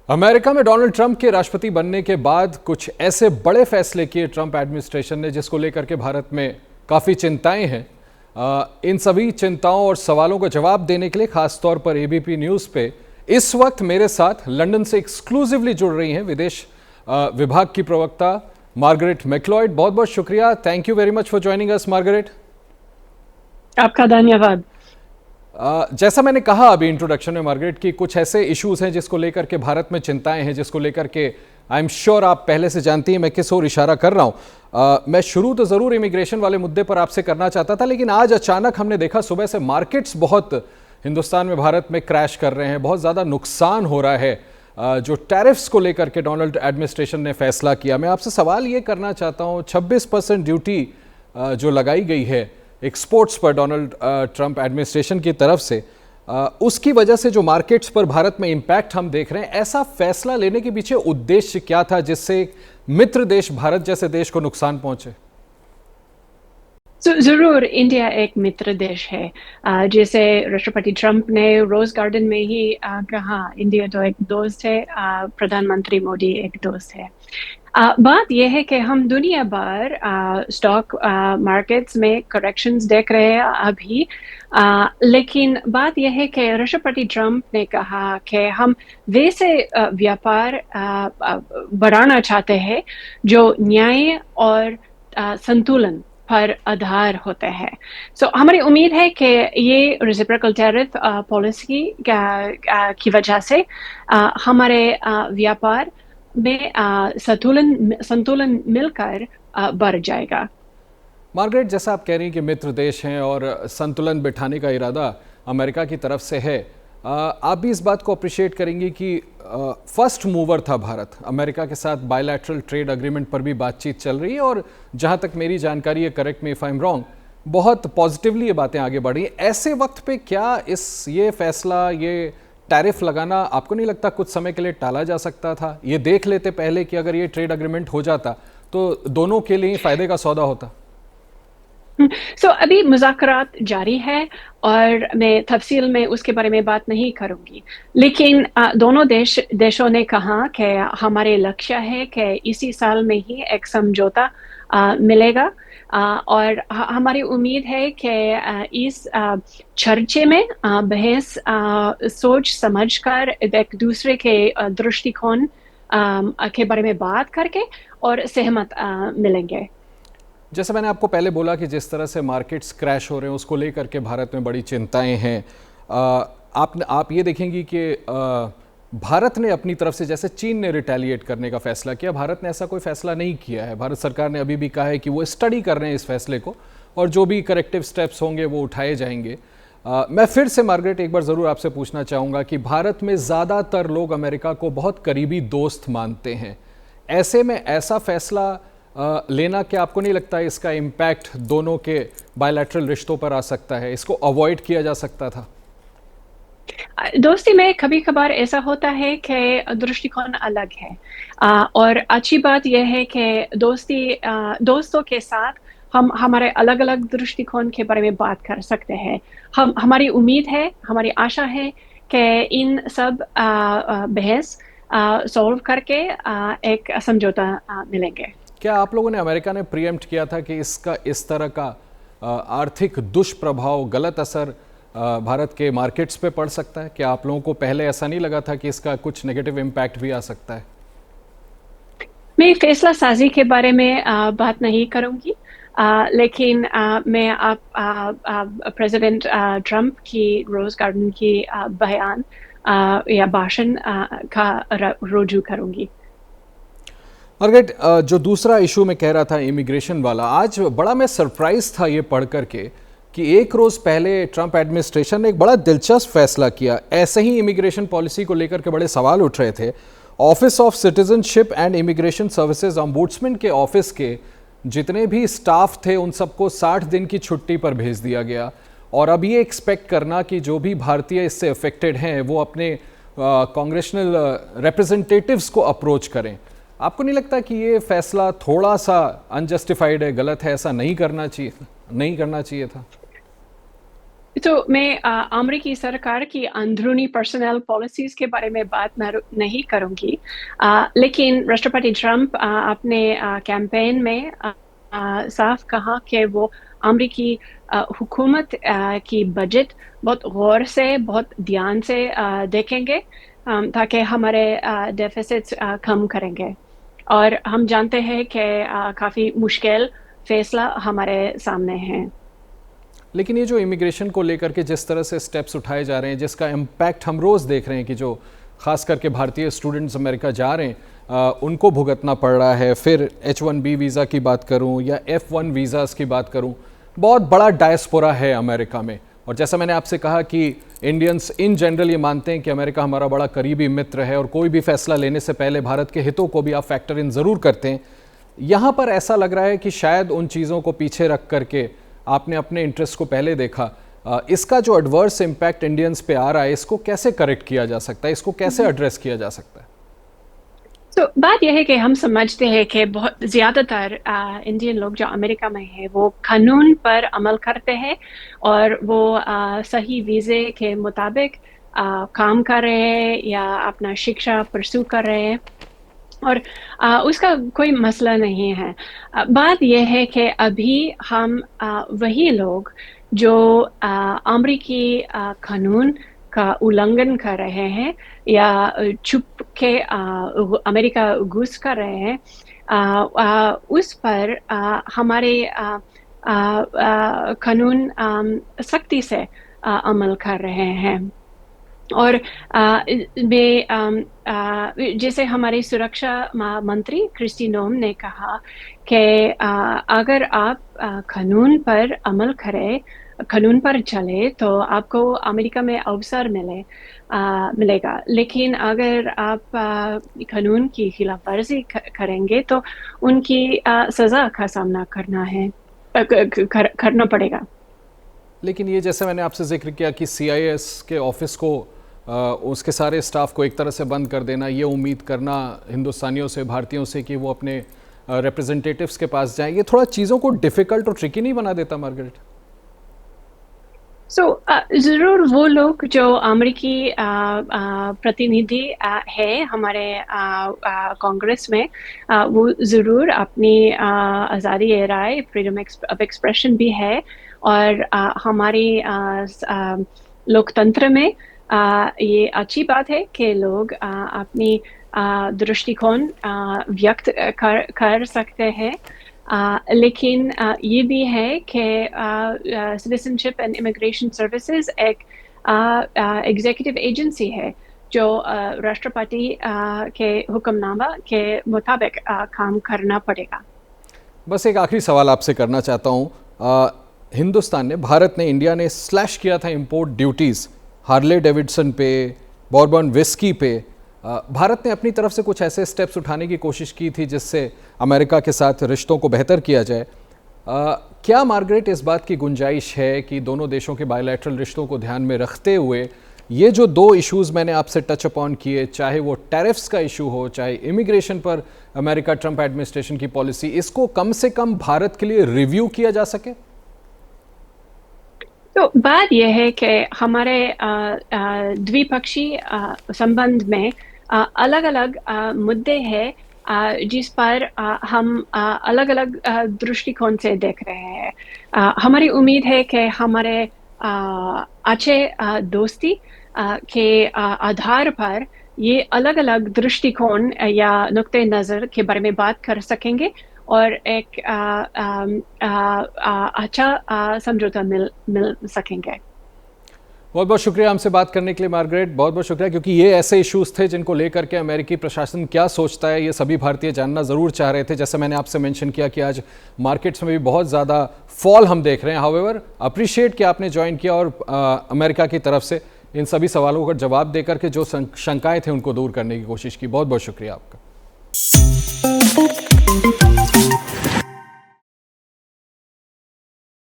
America में Donald Trump के राष्ट्रपति बनने के बाद कुछ ऐसे बड़े फैसले किए ट्रंप एडमिनिस्ट्रेशन ने जिसको लेकर के भारत में काफ़ी चिंताएं हैं। इन सभी चिंताओं और सवालों का जवाब देने के लिए खासतौर पर एबीपी न्यूज़ पे इस वक्त मेरे साथ लंदन से एक्सक्लूसिवली जुड़ रही हैं विदेश विभाग की प्रवक्ता मार्गरेट मैक्लॉयड। बहुत बहुत शुक्रिया, thank you very much for joining us Margaret. आपका धन्यवाद। जैसा मैंने कहा अभी इंट्रोडक्शन में मार्गरेट की कुछ ऐसे इश्यूज हैं जिसको लेकर के भारत में चिंताएं हैं, जिसको लेकर के आई एम श्योर आप पहले से जानती हैं मैं किस ओर इशारा कर रहा हूं। मैं शुरू तो जरूर इमिग्रेशन वाले मुद्दे पर आपसे करना चाहता था, लेकिन आज अचानक हमने देखा सुबह से मार्केट्स बहुत हिंदुस्तान में भारत में क्रैश कर रहे हैं, बहुत ज़्यादा नुकसान हो रहा है। जो टैरिफ्स को लेकर के डोनाल्ड एडमिनिस्ट्रेशन ने फैसला किया, मैं आपसे सवाल ये करना चाहता हूँ 26% ड्यूटी जो लगाई गई है एक्सपोर्ट्स पर डोनाल्ड ट्रंप एडमिनिस्ट्रेशन की तरफ से, उसकी वजह से जो मार्केट्स पर भारत में इंपैक्ट हम देख रहे हैं, ऐसा फैसला लेने के पीछे उद्देश्य क्या था जिससे मित्र देश भारत जैसे देश को नुकसान पहुंचे? जरूर इंडिया एक मित्र देश है। जैसे राष्ट्रपति ट्रंप ने रोज गार्डन में ही कहा, इंडिया तो एक दोस्त है, प्रधानमंत्री मोदी एक दोस्त है। बात यह है कि हम दुनिया भर स्टॉक मार्केट्स में करेक्शंस देख रहे हैं अभी, लेकिन बात यह है कि राष्ट्रपति ट्रंप ने कहा कि हम वैसे व्यापार बढ़ाना चाहते हैं जो न्याय और संतुलन पर आधार होते हैं। हमारी उम्मीद है कि ये रेसिप्रोकल टैरिफ पॉलिसी की वजह से हमारे व्यापार में संतुलन मिलकर बढ़ जाएगा। मार्गरेट, जैसा आप कह रही हैं कि मित्र देश हैं और संतुलन बिठाने का इरादा अमेरिका की तरफ से है, आप भी इस बात को अप्रिशिएट करेंगी कि फर्स्ट मूवर था भारत, अमेरिका के साथ बायलैटरल ट्रेड एग्रीमेंट पर भी बातचीत चल रही है और जहां तक मेरी जानकारी है, correct me if I am wrong, बहुत पॉजिटिवली ये बातें आगे बढ़ रही हैं। ऐसे वक्त पे क्या ये फैसला, ये टैरिफ लगाना आपको नहीं लगता कुछ समय के लिए टाला जा सकता था? ये देख लेते पहले कि अगर ये ट्रेड एग्रीमेंट हो जाता तो दोनों के लिए फायदे का सौदा होता। अभी मुज़ाकरात जारी है और मैं तफसील में उसके बारे में बात नहीं करूंगी, लेकिन दोनों देशों ने कहा कि हमारे लक्ष्य है कि इसी साल में ही एक समझौता मिलेगा, और हमारी उम्मीद है कि इस चर्चे में बहस सोच समझकर एक दूसरे के दृष्टिकोण के बारे में बात करके और सहमत मिलेंगे। जैसे मैंने आपको पहले बोला कि जिस तरह से मार्केट्स क्रैश हो रहे हैं उसको लेकर के भारत में बड़ी चिंताएं हैं। आप ये देखेंगी कि भारत ने अपनी तरफ से, जैसे चीन ने रिटेलिएट करने का फैसला किया, भारत ने ऐसा कोई फैसला नहीं किया है। भारत सरकार ने अभी भी कहा है कि वो स्टडी कर रहे हैं इस फैसले को और जो भी करेक्टिव स्टेप्स होंगे वो उठाए जाएंगे। मैं फिर से मार्गरेट एक बार ज़रूर आपसे पूछना चाहूँगा कि भारत में ज़्यादातर लोग अमेरिका को बहुत करीबी दोस्त मानते हैं, ऐसे में ऐसा फैसला लेना, क्या आपको नहीं लगता इसका इम्पैक्ट दोनों के बायलैटरल रिश्तों पर आ सकता है? इसको अवॉइड किया जा सकता था? दोस्ती में कभी कभार ऐसा होता है कि दृष्टिकोण अलग है, और अच्छी बात यह है कि दोस्तों के साथ हम हमारे अलग अलग दृष्टिकोण के बारे में बात कर सकते हैं। हमारी उम्मीद है, हमारी आशा है कि इन सब बहस सॉल्व करके एक समझौता मिलेंगे। क्या आप लोगों ने, अमेरिका ने प्रीएम्प्ट किया था कि इसका इस तरह का आर्थिक दुष्प्रभाव, गलत असर भारत के मार्केट्स पे पड़ सकता है? क्या आप लोगों को पहले ऐसा नहीं लगा था कि इसका कुछ नेगेटिव इम्पैक्ट भी आ सकता है? मैं फैसला साजी के बारे में बात नहीं करूंगी, लेकिन मैं प्रेसिडेंट ट्रंप की रोज गार्डन की बयान या भाषण का रुजू करूंगी। मार्गरेट, जो दूसरा इशू मैं कह रहा था इमिग्रेशन वाला, आज बड़ा मैं सरप्राइज था ये पढ़ करके कि एक रोज़ पहले ट्रंप एडमिनिस्ट्रेशन ने एक बड़ा दिलचस्प फैसला किया। ऐसे ही इमिग्रेशन पॉलिसी को लेकर के बड़े सवाल उठ रहे थे। Office of citizenship and immigration services ombudsman के ऑफिस के जितने भी स्टाफ थे उन सबको 60 दिन की छुट्टी पर भेज दिया गया, और अब ये एक्सपेक्ट करना कि जो भी भारतीय इससे अफेक्टेड हैं वो अपने कांग्रेशनल रिप्रेजेंटेटिव्स को अप्रोच करें। आपको नहीं लगता कि ये फैसला थोड़ा सा अनजस्टिफाइड है, गलत है, ऐसा नहीं करना चाहिए था? तो मैं अमेरिकी सरकार की अंदरूनी पर्सनल पॉलिसीज़ के बारे में बात नहीं करूँगी। लेकिन राष्ट्रपति ट्रंप अपने कैंपेन में साफ कहा कि वो अमेरिकी हुकूमत की बजट बहुत गौर से, बहुत ध्यान से देखेंगे, ताकि हमारे डेफ़िसिट्स कम करेंगे। और हम जानते हैं कि काफ़ी मुश्किल फ़ैसला हमारे सामने है। लेकिन ये जो इमिग्रेशन को लेकर के जिस तरह से स्टेप्स उठाए जा रहे हैं, जिसका इम्पैक्ट हम रोज़ देख रहे हैं कि जो खास करके भारतीय स्टूडेंट्स अमेरिका जा रहे हैं उनको भुगतना पड़ रहा है। फिर H1B वीज़ा की बात करूं या F1 वीज़ाज़ की बात करूं, बहुत बड़ा डायस्पोरा है अमेरिका में। और जैसा मैंने आपसे कहा कि इंडियंस इन जनरल ये मानते हैं कि अमेरिका हमारा बड़ा करीबी मित्र है और कोई भी फैसला लेने से पहले भारत के हितों को भी आप फैक्टर इन ज़रूर करते हैं। यहाँ पर ऐसा लग रहा है कि शायद उन चीज़ों को पीछे रख करके आपने अपने इंटरेस्ट को पहले देखा। इसका जो एडवर्स इम्पैक्ट इंडियंस पे आ रहा है, इसको कैसे करेक्ट किया जा सकता है, इसको कैसे एड्रेस किया जा सकता है? तो बात यह है कि हम समझते हैं कि बहुत ज़्यादातर इंडियन लोग जो अमेरिका में हैं वो कानून पर अमल करते हैं और वो सही वीज़े के मुताबिक काम कर रहे हैं या अपना शिक्षा परस्यू कर रहे हैं और उसका कोई मसला नहीं है। बात यह है कि अभी हम वही लोग जो अमेरिकी कानून का उल्लंघन कर रहे हैं या छुप के अमेरिका घुस कर रहे हैं, उस पर हमारे कानून सख्ती से अमल कर रहे हैं। और जैसे हमारी सुरक्षा मंत्री क्रिस्टी नोम ने कहा कि अगर आप कानून पर अमल करें, कानून पर चले तो आपको अमेरिका में अवसर मिलेगा। लेकिन अगर आप कानून की खिलाफवर्जी करेंगे तो उनकी सज़ा का सामना करना पड़ेगा। लेकिन ये जैसे मैंने आपसे जिक्र किया कि CIS के ऑफिस को उसके सारे स्टाफ को एक तरह से बंद कर देना, ये उम्मीद करना हिंदुस्तानियों से, भारतीयों से कि वो अपने रिप्रेजेंटेटिव्स के पास जाएं, ये थोड़ा चीज़ों को डिफ़िकल्ट और ट्रिकी नहीं बना देता मार्गरेट? ज़रूर वो लोग जो अमेरिकी प्रतिनिधि है हमारे कांग्रेस में, वो ज़रूर अपनी आज़ादी राय, फ्रीडम ऑफ एक्सप्रेशन भी है और हमारी लोकतंत्र में ये अच्छी बात है कि लोग अपनी दृष्टिकोण व्यक्त कर सकते हैं। लेकिन ये भी है कि सिटीजनशिप एंड इमिग्रेशन सर्विसेज एक एग्जीक्यूटिव एजेंसी है जो राष्ट्रपति के हुक्मनामा के मुताबिक काम करना पड़ेगा। बस एक आखिरी सवाल आपसे करना चाहता हूँ। हिंदुस्तान ने, भारत ने, इंडिया ने स्लैश किया था इंपोर्ट ड्यूटीज़ हार्ले डेविडसन पे, बॉर्बन विस्की पे। भारत ने अपनी तरफ से कुछ ऐसे स्टेप्स उठाने की कोशिश की थी जिससे अमेरिका के साथ रिश्तों को बेहतर किया जाए। क्या मार्गरेट इस बात की गुंजाइश है कि दोनों देशों के बायलैटरल रिश्तों को ध्यान में रखते हुए ये जो दो इश्यूज़ मैंने आपसे टच अपॉन किए, चाहे वो टैरिफ्स का इशू हो, चाहे इमिग्रेशन पर अमेरिका ट्रंप एडमिनिस्ट्रेशन की पॉलिसी, इसको कम से कम भारत के लिए रिव्यू किया जा सके? तो बात यह है कि हमारे द्विपक्षीय संबंध में अलग-अलग मुद्दे हैं जिस पर हम अलग-अलग दृष्टिकोण से देख रहे हैं। हमारी उम्मीद है कि हमारे अच्छे दोस्ती के आधार पर ये अलग-अलग दृष्टिकोण या नुक्ते नज़र के बारे में बात कर सकेंगे और एक अच्छा समझौता मिल सकेंगे। बहुत बहुत शुक्रिया हमसे बात करने के लिए मार्गरेट, बहुत बहुत शुक्रिया, क्योंकि ये ऐसे इश्यूज थे जिनको लेकर के अमेरिकी प्रशासन क्या सोचता है ये सभी भारतीय जानना ज़रूर चाह रहे थे। जैसे मैंने आपसे मेंशन किया कि आज मार्केट्स में भी बहुत ज़्यादा फॉल हम देख रहे हैं। हाउएवर, अप्रिशिएट कि आपने ज्वाइन किया और अमेरिका की तरफ से इन सभी सवालों का जवाब देकर के जो शंकाएँ थे उनको दूर करने की कोशिश की। बहुत बहुत शुक्रिया आपका।